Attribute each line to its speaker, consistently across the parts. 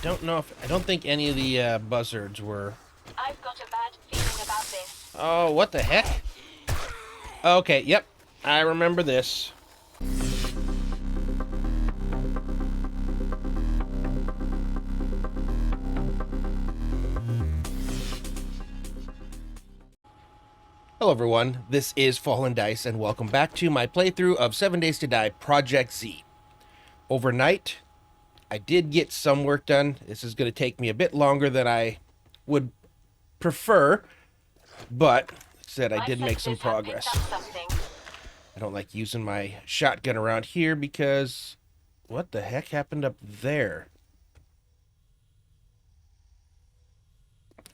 Speaker 1: don't know if... I don't think any of the buzzards were...
Speaker 2: I've got a bad feeling about this.
Speaker 1: Oh, what the heck? Okay, yep. I remember this. Hello everyone, this is Fallen Dice, and welcome back to my playthrough of 7 Days to Die Project Z. Overnight, I did get some work done. This is going to take me a bit longer than I would prefer, but like I said, I did make some progress. I don't like using my shotgun around here because... what the heck happened up there?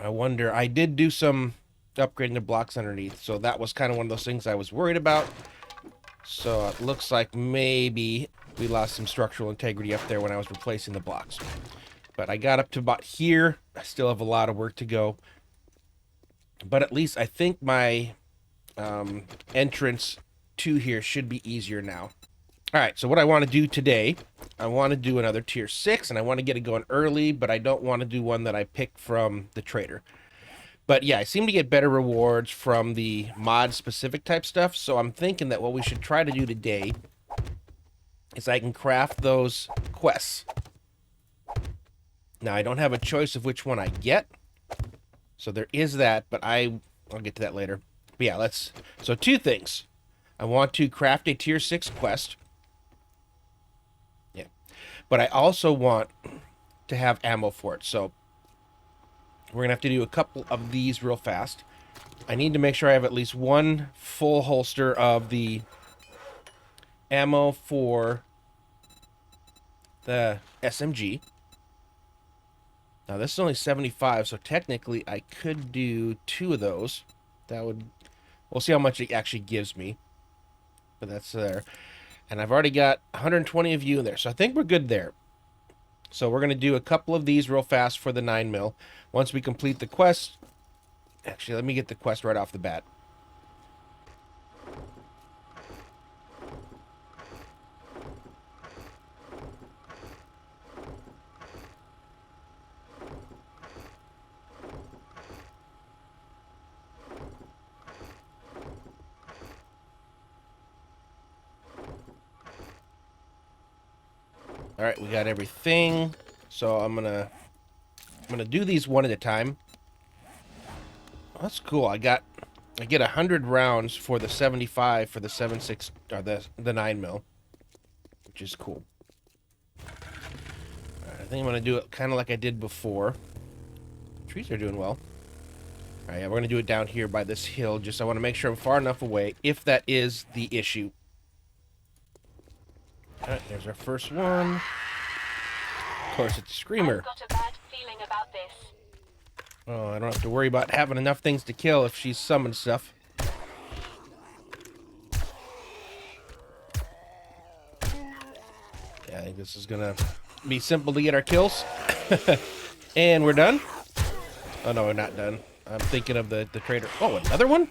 Speaker 1: I wonder... I did do some upgrading the blocks underneath, so that was kind of one of those things I was worried about. So it looks like maybe we lost some structural integrity up there when I was replacing the blocks. But I got up to about here. I still have a lot of work to go. But at least I think my entrance to here should be easier now. Alright, so what I want to do today, I want to do another tier 6, and I want to get it going early, but I don't want to do one that I picked from the trader. But yeah, I seem to get better rewards from the mod-specific type stuff, so I'm thinking that what we should try to do today is I can craft those quests. Now, I don't have a choice of which one I get, so there is that, but I'll get to that later. But yeah, so two things. I want to craft a tier 6 quest. Yeah. But I also want to have ammo for it, so we're going to have to do a couple of these real fast. I need to make sure I have at least one full holster of the ammo for the SMG. Now, this is only 75, so technically I could do 2 of those. That would... we'll see how much it actually gives me. But that's there. And I've already got 120 of you in there, so I think we're good there. So we're going to do a couple of these real fast for the 9mm. Once we complete the quest... actually, let me get the quest right off the bat. Alright, we got everything. So I'm gonna do these one at a time. That's cool. I get 100 rounds for the 75 for the 7.6 or the 9mm, which is cool. Right, I think I'm gonna do it kind of like I did before. Trees are doing well. All right, yeah, we're gonna do it down here by this hill. Just I want to make sure I'm far enough away if that is the issue. All right, there's our first one. Of course, it's a screamer.
Speaker 2: I've got a bad feeling about this.
Speaker 1: Oh, I don't have to worry about having enough things to kill if she's summoned stuff. Yeah, I think this is gonna be simple to get our kills. And we're done. Oh no, we're not done. I'm thinking of the trader. Oh, another one?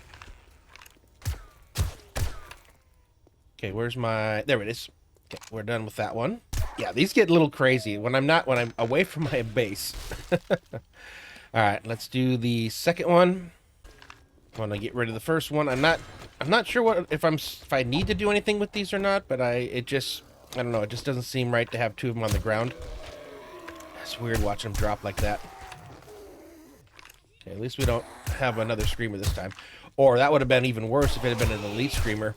Speaker 1: Okay, where's my... there it is. Okay, we're done with that one. Yeah, these get a little crazy when I'm away from my base. All right, let's do the second one. I want to get rid of the first one. I'm not sure if I need to do anything with these or not, but I don't know, it just doesn't seem right to have 2 of them on the ground. It's weird watching them drop like that. Okay, at least we don't have another screamer this time. Or that would have been even worse if it had been an elite screamer,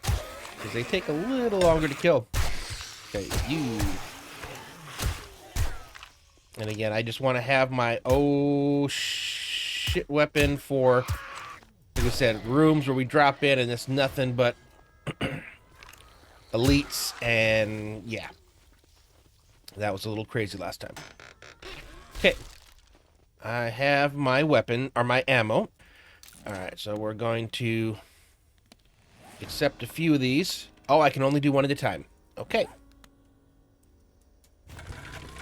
Speaker 1: because they take a little longer to kill. Okay, you. And again, I just want to have my oh shit weapon for, like I said, rooms where we drop in and it's nothing but elites, and yeah. That was a little crazy last time. Okay. I have my weapon, or my ammo. Alright, so we're going to accept a few of these. Oh, I can only do one at a time. Okay.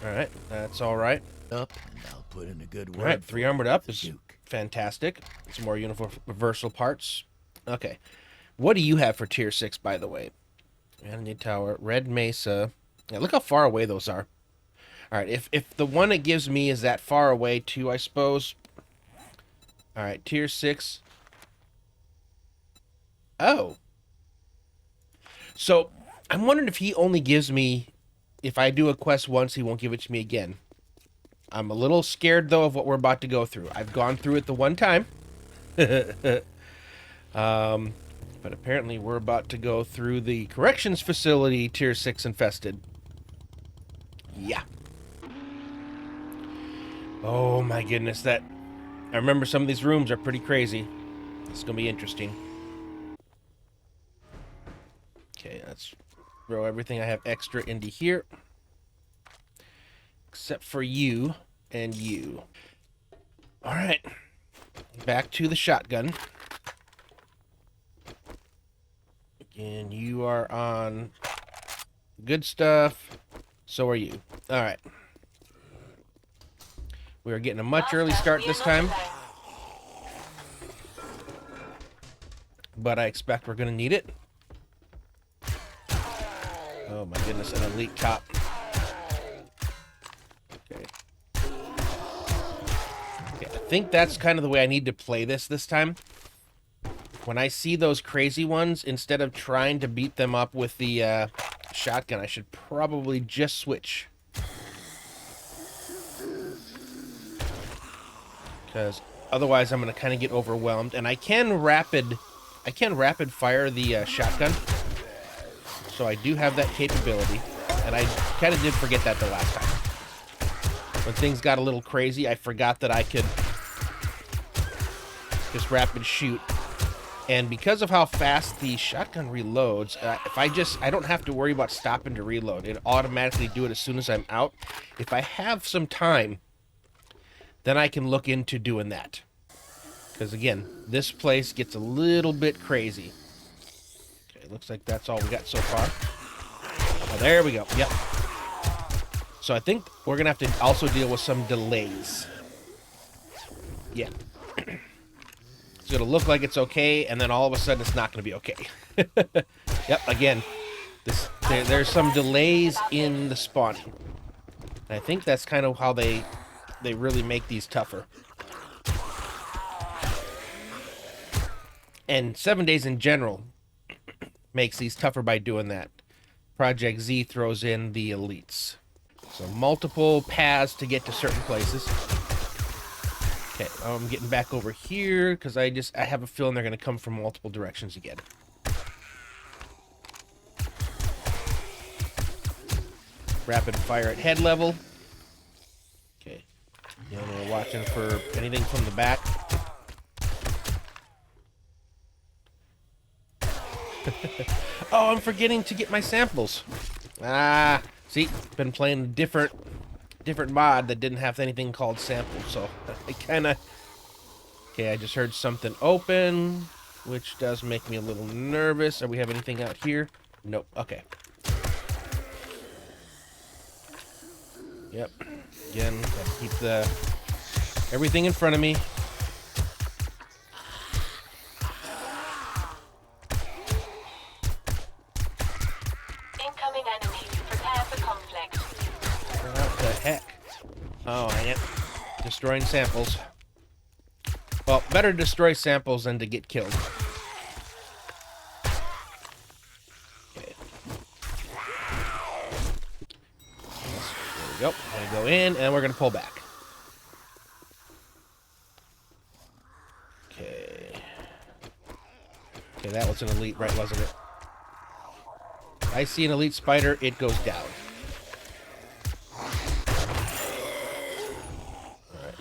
Speaker 1: Alright, that's alright.
Speaker 3: Up, and I'll put in a good word.
Speaker 1: Alright, 3 armored up is fantastic. Some more universal parts. Okay. What do you have for tier 6, by the way? Vanity Tower, Red Mesa. Yeah, look how far away those are. All right, if the one it gives me is that far away too, I suppose. All right, tier 6. Oh. So, I'm wondering if he only gives me... If I do a quest once, he won't give it to me again. I'm a little scared, though, of what we're about to go through. I've gone through it the one time. But apparently we're about to go through the corrections facility, tier 6 infested. Yeah. Oh my goodness, I remember some of these rooms are pretty crazy. It's gonna be interesting. Okay, let's throw everything I have extra into here. Except for you and you. Alright. Back to the shotgun. And you are on good stuff. So are you. Alright. We are getting a much early start this time. But I expect we're going to need it. Oh my goodness, an elite cop. Okay. Okay, I think that's kind of the way I need to play this time. When I see those crazy ones, instead of trying to beat them up with the shotgun, I should probably just switch. Because otherwise I'm going to kind of get overwhelmed. And I can rapid fire the shotgun. So I do have that capability. And I kind of did forget that the last time. When things got a little crazy, I forgot that I could just rapid shoot. And because of how fast the shotgun reloads, I don't have to worry about stopping to reload. It automatically do it as soon as I'm out. If I have some time, then I can look into doing that. Because again, this place gets a little bit crazy. Okay, looks like that's all we got so far. Oh, there we go. Yep. So I think we're going to have to also deal with some delays. Yeah. It's going to look like it's okay, and then all of a sudden it's not going to be okay. Yep, again, there's some delays in the spawning. And I think that's kind of how they really make these tougher. And 7 days in general makes these tougher by doing that. Project Z throws in the elites. So multiple paths to get to certain places. Okay, I'm getting back over here because I have a feeling they're going to come from multiple directions again. Rapid fire at head level. Okay. And we're watching for anything from the back. Oh, I'm forgetting to get my samples. Ah, see, been playing a different mod that didn't have anything called samples, so I kind of... Okay, I just heard something open, which does make me a little nervous. Do we have anything out here? Nope. Okay. Yep. Again, gotta keep everything in front of me.
Speaker 2: Incoming enemy. Prepare for conflict.
Speaker 1: What the heck? Oh, hang it. Destroying samples. Well, better destroy samples than to get killed. Okay. There we go. We're gonna go in, and we're gonna pull back. Okay. Okay, that was an elite, right, wasn't it? I see an elite spider, it goes down. Alright.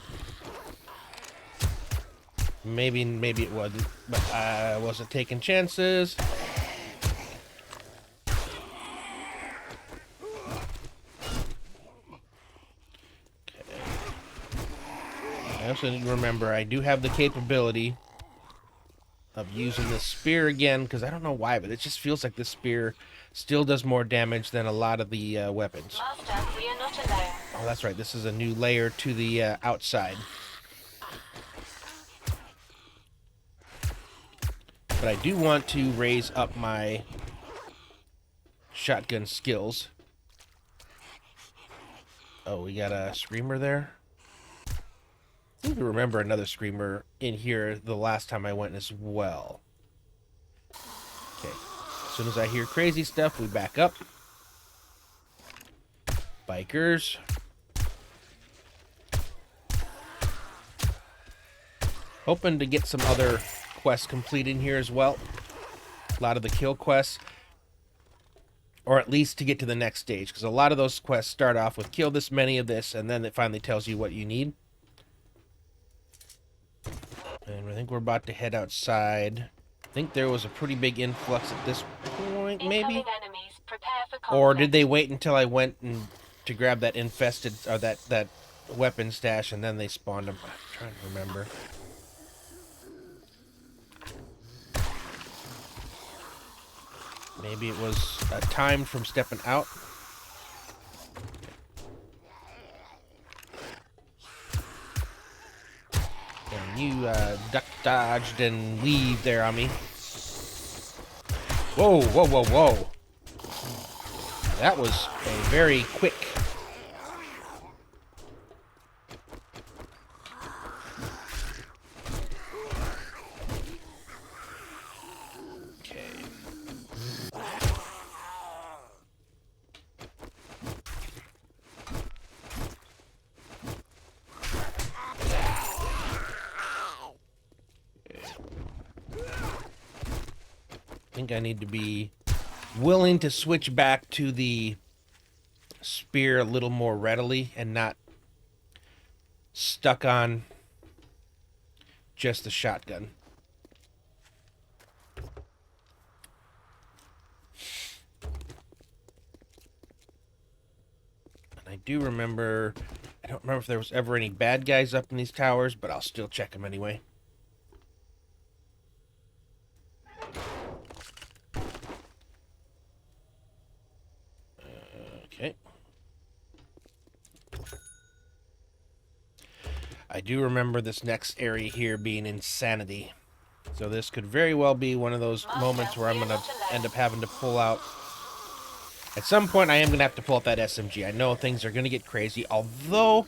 Speaker 1: Maybe it wasn't, but I wasn't taking chances. Okay. I also need to remember I do have the capability of using this spear again, because I don't know why, but it just feels like this spear still does more damage than a lot of the weapons.
Speaker 2: Master, we are not alone.
Speaker 1: Oh, that's right. This is a new layer to the outside. But I do want to raise up my shotgun skills. Oh, we got a screamer there. I seem to remember another screamer in here the last time I went as well. Okay. As soon as I hear crazy stuff, we back up. Bikers. Hoping to get some other quests complete in here as well. A lot of the kill quests. Or at least to get to the next stage. Because a lot of those quests start off with kill this many of this. And then it finally tells you what you need. And I think we're about to head outside. I think there was a pretty big influx at this point, maybe?
Speaker 2: Enemies, prepare for conflict.
Speaker 1: Or did they wait until I went to grab that infested, or that weapon stash, and then they spawned them? I'm trying to remember. Maybe it was timed from stepping out. And you duck dodged and weaved there on me. Whoa, whoa, whoa, whoa. That was a very quick. Okay. I think I need to be willing to switch back to the spear a little more readily and not stuck on just the shotgun. And I do remember, I don't remember if there was ever any bad guys up in these towers, but I'll still check them anyway. Okay. I do remember this next area here being insanity. So this could very well be one of those moments where I'm going to end up having to pull out. At some point, I am going to have to pull out that SMG. I know things are going to get crazy. Although,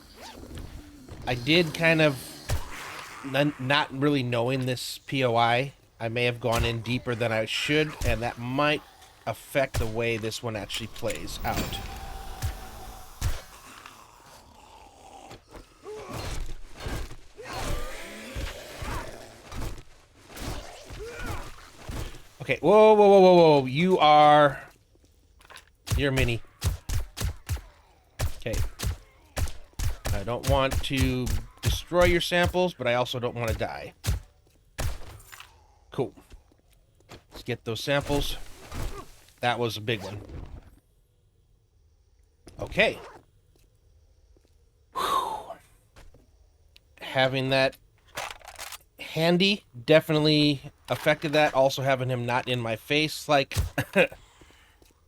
Speaker 1: I did kind of, not really knowing this POI, I may have gone in deeper than I should. And that might affect the way this one actually plays out. Okay, whoa, whoa, whoa, whoa, whoa, you're mini. Okay. I don't want to destroy your samples, but I also don't want to die. Cool. Let's get those samples. That was a big one. Okay. Whew. Having that handy definitely affected that. Also having him not in my face, like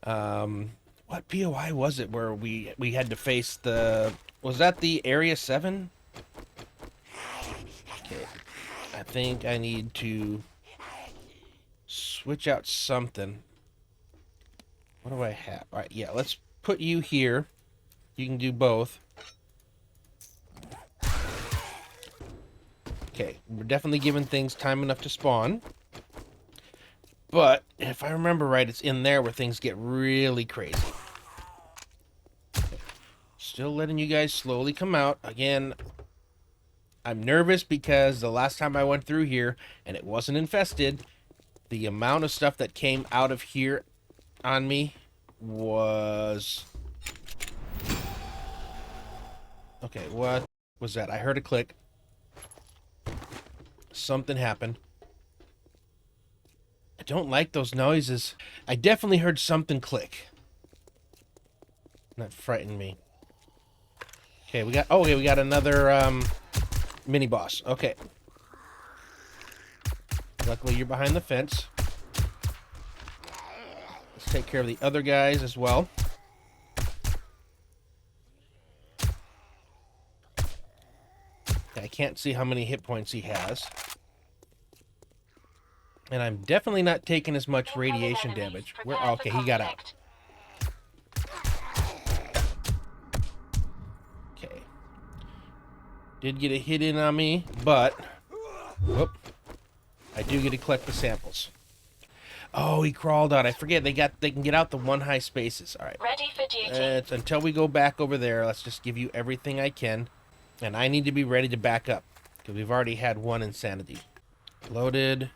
Speaker 1: what POI was it where we had to face the, was that the Area 7? Okay. I think I need to switch out something. What do I have? All right, yeah, let's put you here. You can do both. Okay, we're definitely giving things time enough to spawn. But, if I remember right, it's in there where things get really crazy. Okay. Still letting you guys slowly come out. Again, I'm nervous because the last time I went through here, and it wasn't infested, the amount of stuff that came out of here on me was... Okay, what was that? I heard a click. Something happened. I don't like those noises. I definitely heard something click. That frightened me. Okay, we got... Oh, okay, we got another mini boss. Okay. Luckily, you're behind the fence. Let's take care of the other guys as well. I can't see how many hit points he has. And I'm definitely not taking as much radiation damage. Okay, he got out. Did get a hit in on me, but whoop, I do get to collect the samples. Oh, he crawled out. I forget they can get out the one high spaces. All right.
Speaker 2: Ready for duty.
Speaker 1: It's until we go back over there. Let's just give you everything I can, and I need to be ready to back up because we've already had one insanity. Loaded,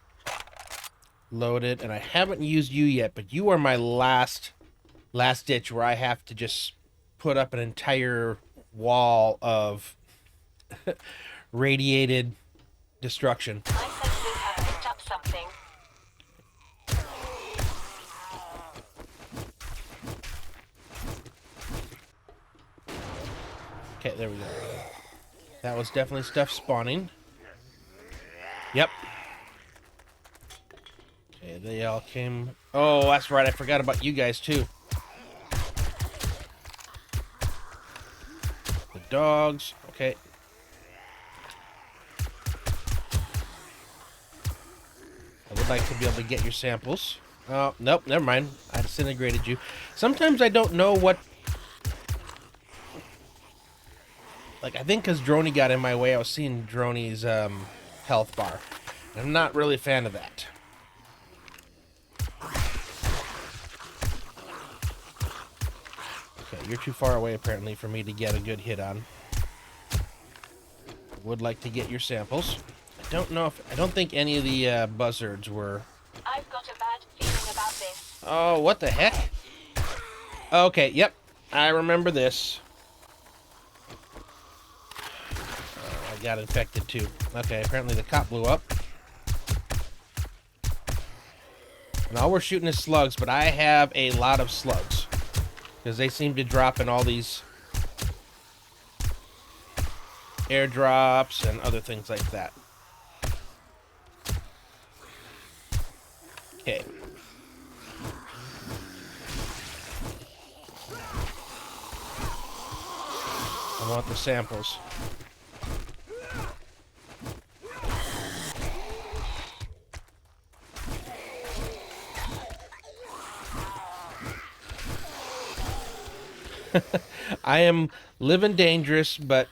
Speaker 1: and I haven't used you yet, but you are my last ditch where I have to just put up an entire wall of radiated destruction.
Speaker 2: My senses have picked up something.
Speaker 1: Okay, there we go. That was definitely stuff spawning. Yep. Okay, they all came... Oh, that's right. I forgot about you guys, too. The dogs. Okay. I would like to be able to get your samples. Oh, nope, never mind. I disintegrated you. Sometimes I don't know what... Like, I think because Droney got in my way, I was seeing Droney's health bar. I'm not really a fan of that. Okay, you're too far away, apparently, for me to get a good hit on. Would like to get your samples. I don't think any of the buzzards were...
Speaker 2: I've got a bad feeling about this.
Speaker 1: Oh, what the heck? Okay, yep. I remember this. I got infected too. Okay, apparently the cop blew up. And all we're shooting is slugs, but I have a lot of slugs. Because they seem to drop in all these airdrops and other things like that. Okay. I want the samples. I am living dangerous, but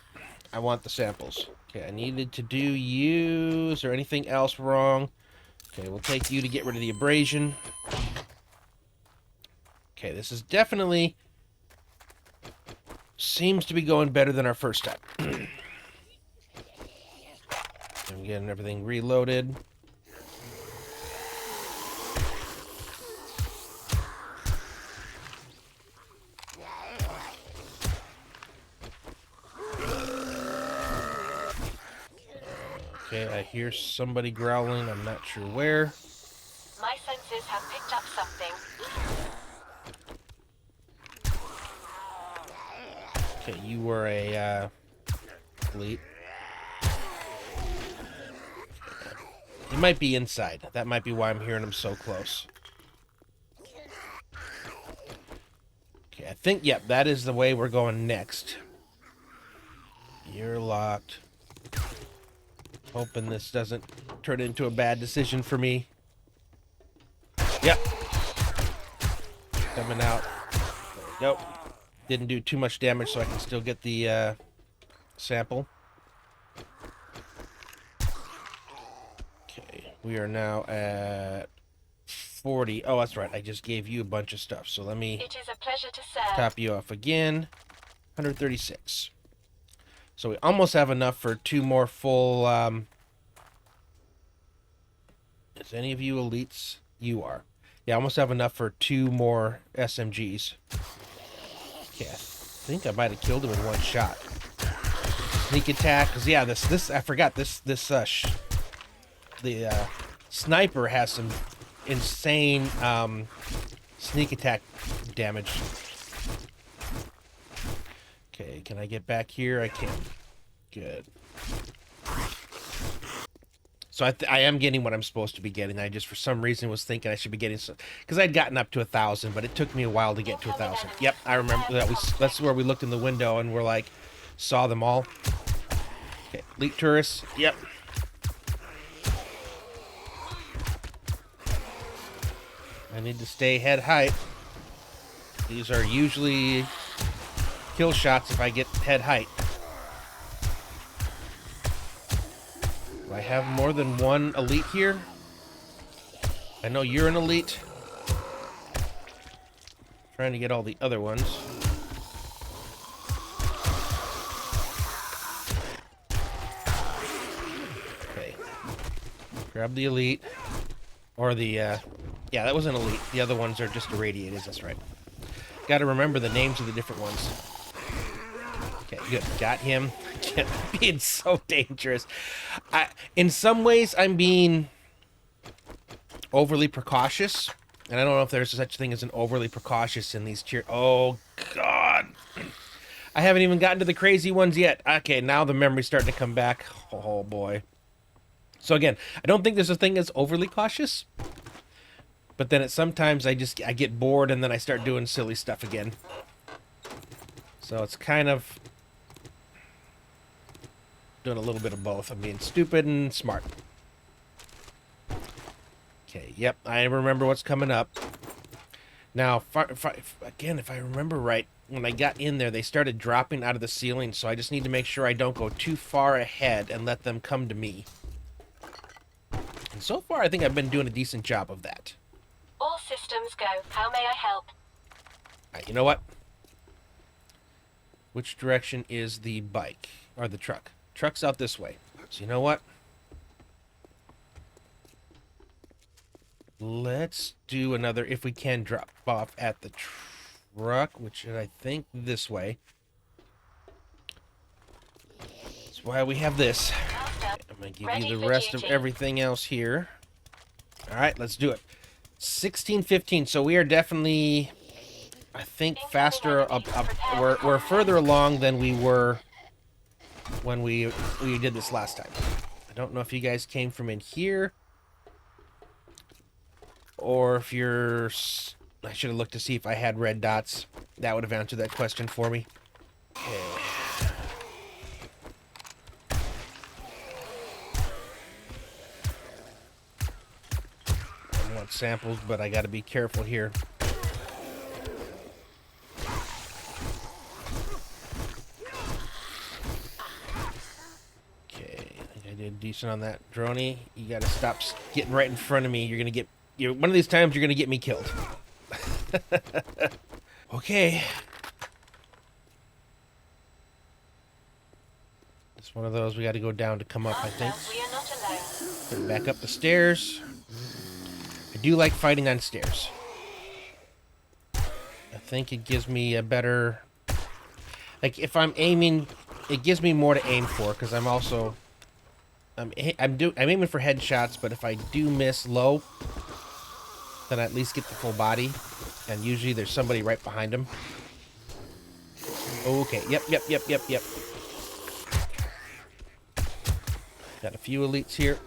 Speaker 1: I want the samples. Okay, I needed to do you. Is there anything else wrong? Okay, we'll take you to get rid of the abrasion. Okay, this is definitely... seems to be going better than our first time. I'm getting everything reloaded. Okay, I hear somebody growling. I'm not sure where.
Speaker 2: My senses have picked up something.
Speaker 1: Okay, you were a elite. You might be inside. That might be why I'm hearing them so close. Okay, I think, yep, that is the way we're going next. You're locked. Hoping this doesn't turn into a bad decision for me. Yep. Coming out. There we go. Didn't do too much damage, so I can still get the sample. Okay, we are now at 40. Oh, that's right. I just gave you a bunch of stuff, so let me
Speaker 2: It is a pleasure to serve.
Speaker 1: top you off again. 136. So we almost have enough for 2 more full... Is any of you elites? You are. Yeah, almost have enough for 2 more SMGs. Okay, I think I might have killed him in one shot. Sneak attack, because yeah, this I forgot the sniper has some insane sneak attack damage. Okay, can I get back here? I can. Good. So I am getting what I'm supposed to be getting. I just, for some reason, was thinking I should be getting some... Because I'd gotten up to 1,000, but it took me a while to get to 1,000. Yep, I remember that. That's where we looked in the window and we're like, saw them all. Okay, elite tourists. Yep. I need to stay head height. These are usually kill shots if I get head height. Do I have more than one elite here? I know you're an elite. Trying to get all the other ones. Okay. Grab the elite. Or the, yeah, that was an elite. The other ones are just irradiated, that's right. Gotta remember the names of the different ones. Okay, good. Got him. Being so dangerous. In some ways, I'm being overly precautious. And I don't know if there's such a thing as an overly precautious in these tier. Oh, God. I haven't even gotten to the crazy ones yet. Okay, now the memory's starting to come back. Oh, boy. So, again, I don't think there's a thing as overly cautious. But then sometimes I get bored and then I start doing silly stuff again. So it's kind of doing a little bit of both. I'm being stupid and smart. Okay, yep, I remember what's coming up. Now, again, if I remember right, when I got in there, they started dropping out of the ceiling, so I just need to make sure I don't go too far ahead and let them come to me. And so far, I think I've been doing a decent job of that.
Speaker 2: All systems go. How may I help?
Speaker 1: Alright, you know what? Which direction is the bike? Or the truck? Truck's out this way. So you know what? Let's do another, if we can, drop off at the truck, which is, I think, this way. That's why we have this. I'm going to give you the rest of everything else here. Alright, let's do it. 16:15, so we are definitely, I think, faster up. We're further along than we were when we did this last time. I don't know if you guys came from in here, or if you're... I should have looked to see if I had red dots. That would have answered that question for me. Okay. I want samples, but I got to be careful here. I did decent on that. Droney, you gotta stop getting right in front of me. You're gonna get... one of these times you're gonna get me killed. Okay. It's one of those we gotta go down to come up, I think.
Speaker 2: We are not alone.
Speaker 1: Put it back up the stairs. I do like fighting on stairs. I think it gives me a better... Like, if I'm aiming... It gives me more to aim for, because I'm also... I'm aiming for headshots, but if I do miss low, then I at least get the full body. And usually there's somebody right behind him. Okay, yep. Got a few elites here.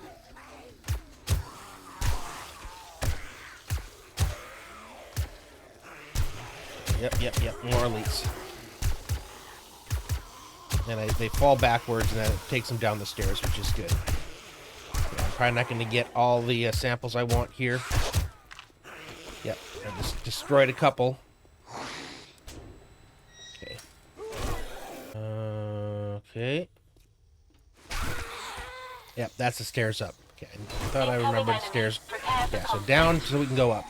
Speaker 1: Yep, more elites. And they fall backwards, and then it takes them down the stairs, which is good. Okay, I'm probably not going to get all the samples I want here. Yep, I just destroyed a couple. Okay. Okay. Yep, that's the stairs up. Okay, I thought I remembered the stairs. Yeah, so down so we can go up.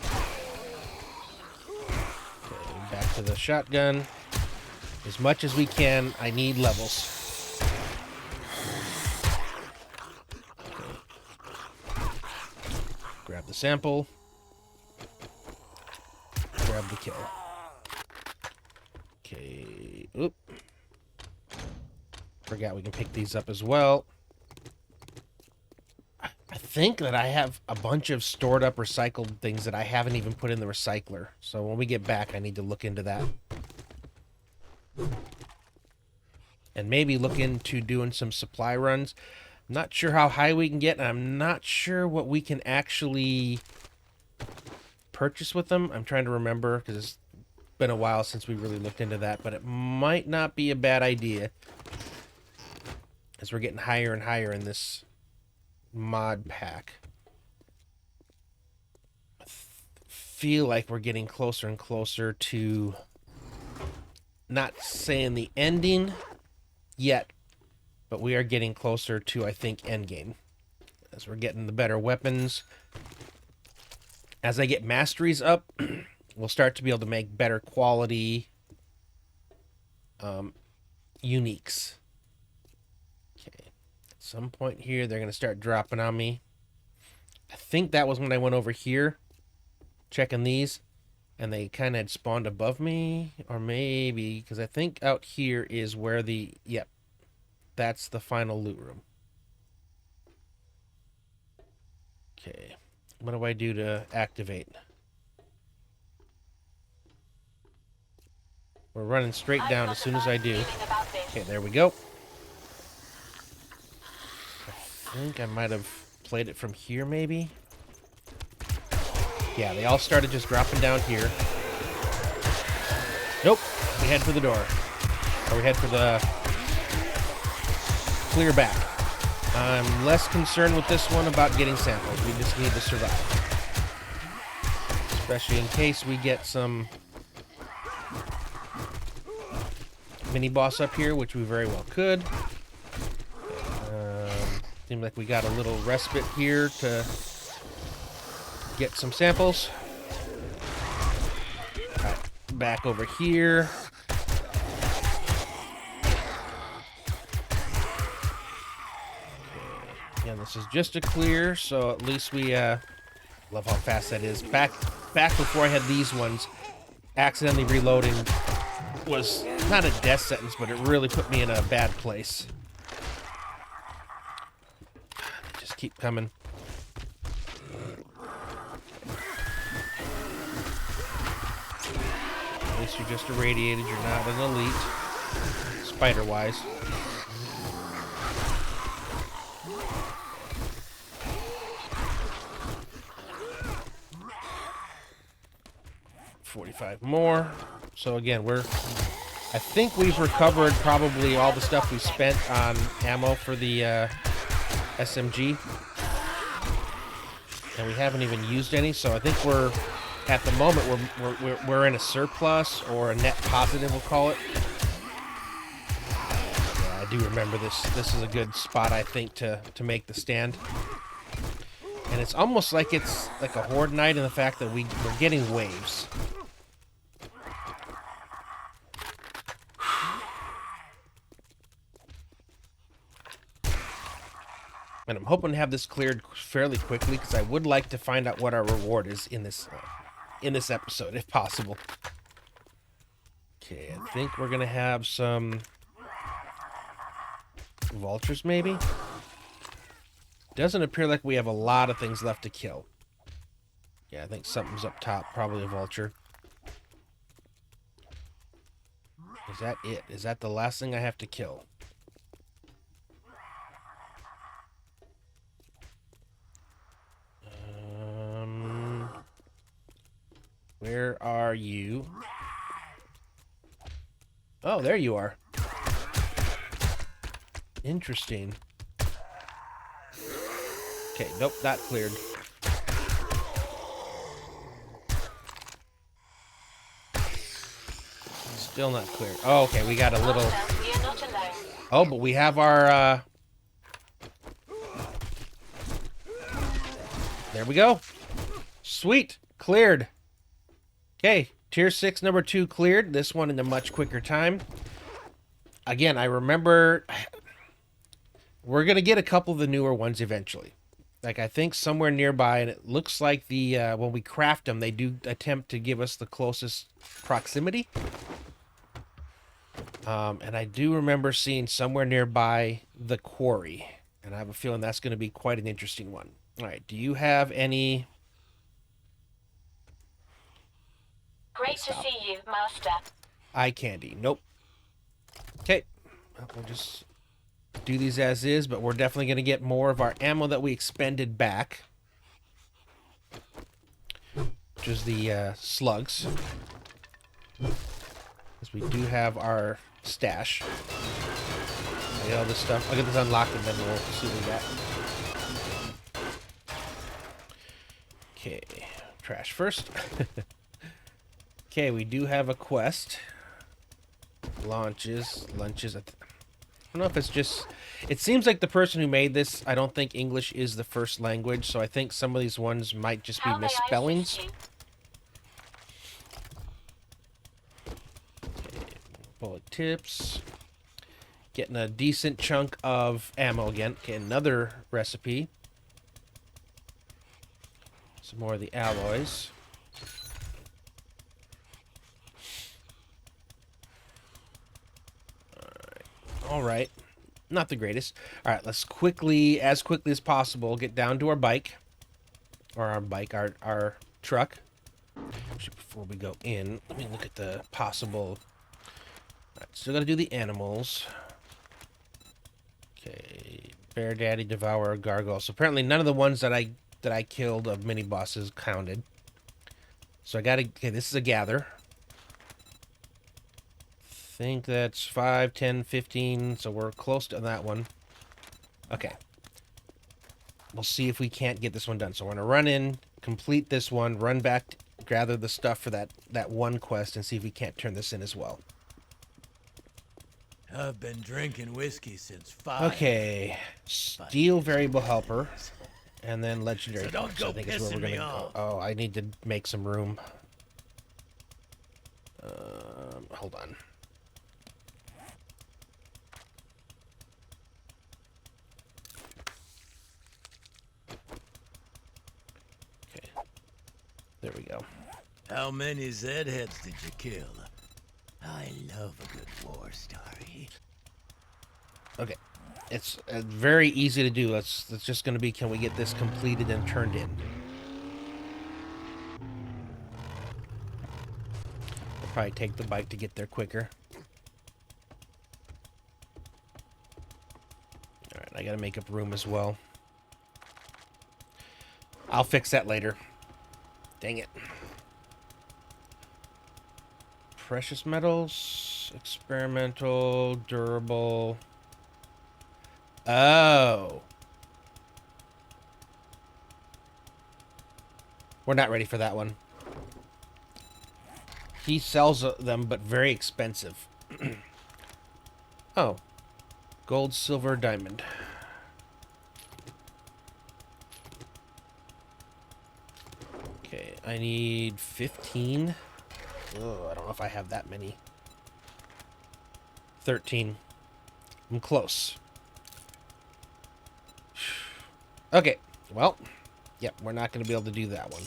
Speaker 1: Okay, back to the shotgun. As much as we can, I need levels. Okay. Grab the sample. Grab the kill. Okay. Oop. Forgot we can pick these up as well. I think that I have a bunch of stored up recycled things that I haven't even put in the recycler. So when we get back, I need to look into that. And maybe look into doing some supply runs. I'm not sure how high we can get, and I'm not sure what we can actually purchase with them. I'm trying to remember, because it's been a while since we really looked into that, but it might not be a bad idea as we're getting higher and higher in this mod pack. I feel like we're getting closer and closer to... Not saying the ending yet, but we are getting closer to, I think, endgame. As we're getting the better weapons. As I get masteries up, we'll start to be able to make better quality uniques. Okay. At some point here, they're going to start dropping on me. I think that was when I went over here, checking these, and they kind of had spawned above me, or maybe, because I think out here is where the, yep, that's the final loot room. Okay, what do I do to activate? We're running straight down as soon as I do. Okay, there we go. I think I might have played it from here, maybe? Yeah, they all started just dropping down here. Nope, we head for the door. Or we head for the clear back. I'm less concerned with this one about getting samples. We just need to survive. Especially in case we get some mini-boss up here, which we very well could. Seems like we got a little respite here to get some samples. All right, back over here. Yeah, this is just a clear, so at least we love how fast that is. Back before I had these ones, accidentally reloading was not a death sentence, but it really put me in a bad place. Just keep coming. At least you're just irradiated, you're not an elite. Spider-wise. $45 more. So again, I think we've recovered probably all the stuff we spent on ammo for the SMG. And we haven't even used any, so I think at the moment, we're in a surplus, or a net positive, we'll call it. Yeah, I do remember this. This is a good spot, I think, to make the stand. And it's almost like it's like a horde night in the fact that we're getting waves. And I'm hoping to have this cleared fairly quickly, because I would like to find out what our reward is in this episode, if possible. Okay, I think we're gonna have some vultures, maybe. Doesn't appear like we have a lot of things left to kill. Yeah, I think something's up top, probably a vulture. Is that it? Is that the last thing I have to kill? Where are you? Oh, there you are. Interesting. Okay, nope, not cleared. Still not cleared. Oh, okay, we got a little... Oh, but we have our, There we go. Sweet. Cleared. Okay, Tier 6 number 2 cleared. This one in a much quicker time. Again, I remember... We're going to get a couple of the newer ones eventually. Like, I think somewhere nearby, and it looks like the when we craft them, they do attempt to give us the closest proximity. And I do remember seeing somewhere nearby the quarry. And I have a feeling that's going to be quite an interesting one. All right, do you have any...
Speaker 2: Great to see you, Master.
Speaker 1: Eye candy. Nope. Okay. We'll just do these as is, but we're definitely going to get more of our ammo that we expended back. Which is the slugs. Because we do have our stash. I get all this stuff. I'll get this unlocked and then we'll see what we got. Okay. Trash first. Okay, we do have a quest. Lunches. don't know if it's just... It seems like the person who made this, I don't think English is the first language, so I think some of these ones might just be
Speaker 2: How may I
Speaker 1: misspellings.
Speaker 2: assist you?
Speaker 1: Bullet tips. Getting a decent chunk of ammo again. Okay, another recipe. Some more of the alloys. Alright. Not the greatest. Alright, let's as quickly as possible, get down to our bike. Or our truck. Actually, before we go in, let me look at the possible... Alright, still gotta do the animals. Okay, Bear Daddy, Devourer, Gargoyle. So apparently none of the ones that I killed of mini bosses counted. So I gotta... Okay, this is a gather. Think that's 5, 10, 15. So we're close to that one. Okay. We'll see if we can't get this one done. So we're gonna run in, complete this one, run back, gather the stuff for that one quest, and see if we can't turn this in as well.
Speaker 3: I've been drinking whiskey since 5.
Speaker 1: Okay. Steel variable helper. And then legendary.
Speaker 3: So don't go
Speaker 1: I think is where we're
Speaker 3: pissing me
Speaker 1: gonna
Speaker 3: off.
Speaker 1: go. Oh, I need to make some room. Hold on. Okay. There we go.
Speaker 3: How many Zedheads did you kill? I love a good war story.
Speaker 1: Okay. It's very easy to do. It's just going to be, can we get this completed and turned in? I'll probably take the bike to get there quicker. Alright, I got to make up room as well. I'll fix that later. Dang it. Precious metals, experimental, durable... Oh. We're not ready for that one. He sells them, but very expensive. Oh. Gold, silver, diamond. Okay, I need 15. Oh, I don't know if I have that many. 13. I'm close. Okay, well, yep, we're not going to be able to do that one.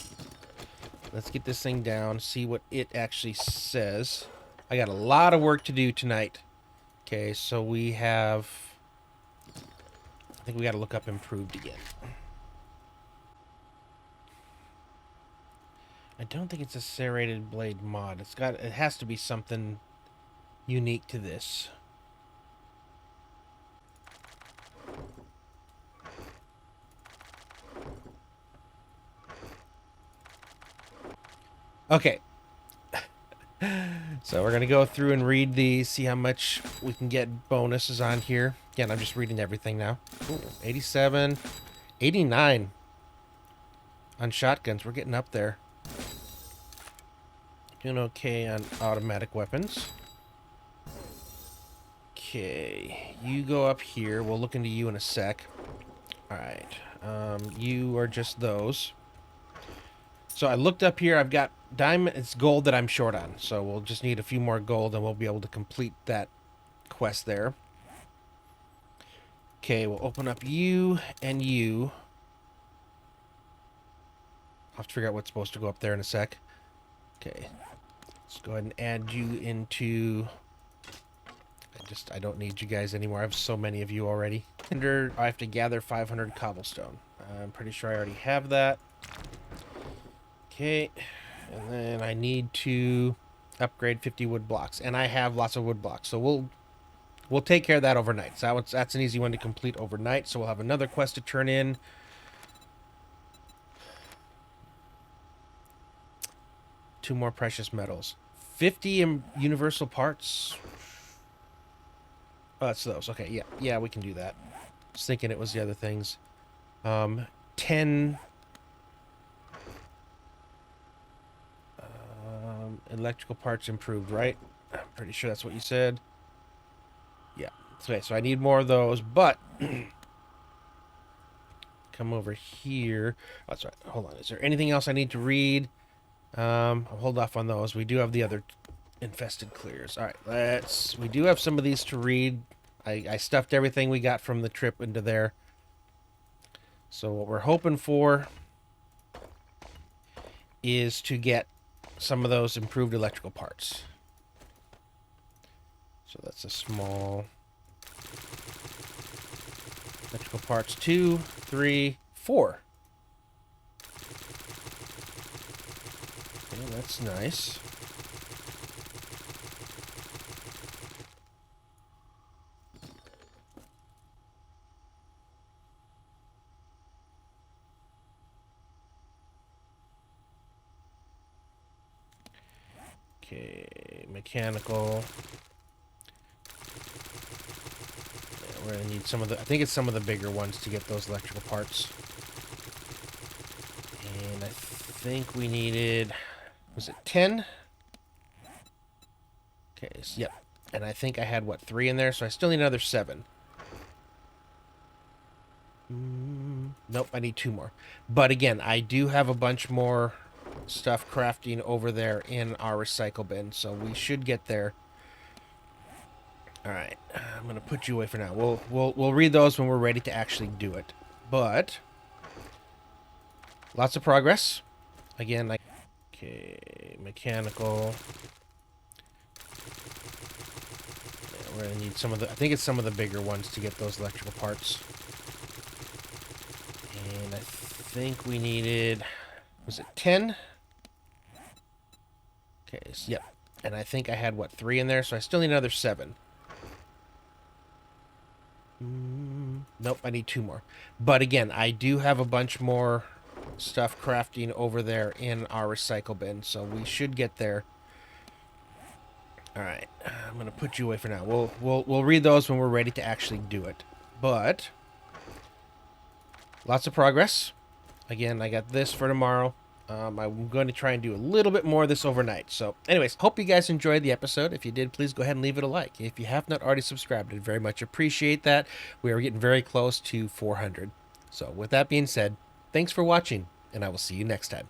Speaker 1: Let's get this thing down, see what it actually says. I got a lot of work to do tonight. Okay, so we have... I think we got to look up improved again. I don't think it's a serrated blade mod. It has to be something unique to this. Okay. So we're going to go through and read these, see how much we can get bonuses on here. Again, I'm just reading everything now. Ooh, 87, 89 on shotguns. We're getting up there. Doing okay on automatic weapons. Okay, you go up here. We'll look into you in a sec. Alright, you are just those. So I looked up here. I've got diamond. It's gold that I'm short on. So we'll just need a few more gold and we'll be able to complete that quest there. Okay, we'll open up you and you. I'll have to figure out what's supposed to go up there in a sec. Okay. Let's go ahead and add you into... I don't need you guys anymore. I have so many of you already. I have to gather 500 cobblestone. I'm pretty sure I already have that. Okay, and then I need to upgrade 50 wood blocks, and I have lots of wood blocks, so we'll take care of that overnight. So that's an easy one to complete overnight. So we'll have another quest to turn in. Two more precious metals, 50 universal parts. Oh, that's those. Okay, yeah, we can do that. Just thinking it was the other things. 10. Electrical parts improved, right? I'm pretty sure that's what you said. Yeah. Okay, so I need more of those, but come over here. Oh, that's right. Hold on. Is there anything else I need to read? I'll hold off on those. We do have the other infested clears. All right, we do have some of these to read. I stuffed everything we got from the trip into there. So what we're hoping for is to get some of those improved electrical parts. So that's a small electrical parts. 2, 3, 4. Okay, that's nice. Okay, mechanical. Yeah, we're gonna need some of the, I think it's some of the bigger ones to get those electrical parts. And I think we needed, was it 10? Okay, so, yep. And I think I had, what, 3 in there? So I still need another 7. Nope, I need 2 more. But again, I do have a bunch more stuff crafting over there in our recycle bin, so we should get there. All right, I'm gonna put you away for now. We'll read those when we're ready to actually do it. But lots of progress. Again, like, okay, mechanical. Yeah, we're gonna need some of the, I think it's some of the bigger ones to get those electrical parts. And I think we needed, was it 10? Okay, so, yep. And I think I had, what, 3 in there? So I still need another 7. Nope, I need 2 more. But again, I do have a bunch more stuff crafting over there in our recycle bin, so we should get there. All right, I'm gonna put you away for now. We'll read those when we're ready to actually do it. But lots of progress. Again, I got this for tomorrow. I'm going to try and do a little bit more of this overnight. So, anyways, hope you guys enjoyed the episode. If you did, please go ahead and leave it a like. If you have not already subscribed, I'd very much appreciate that. We are getting very close to 400. So, with that being said, thanks for watching, and I will see you next time.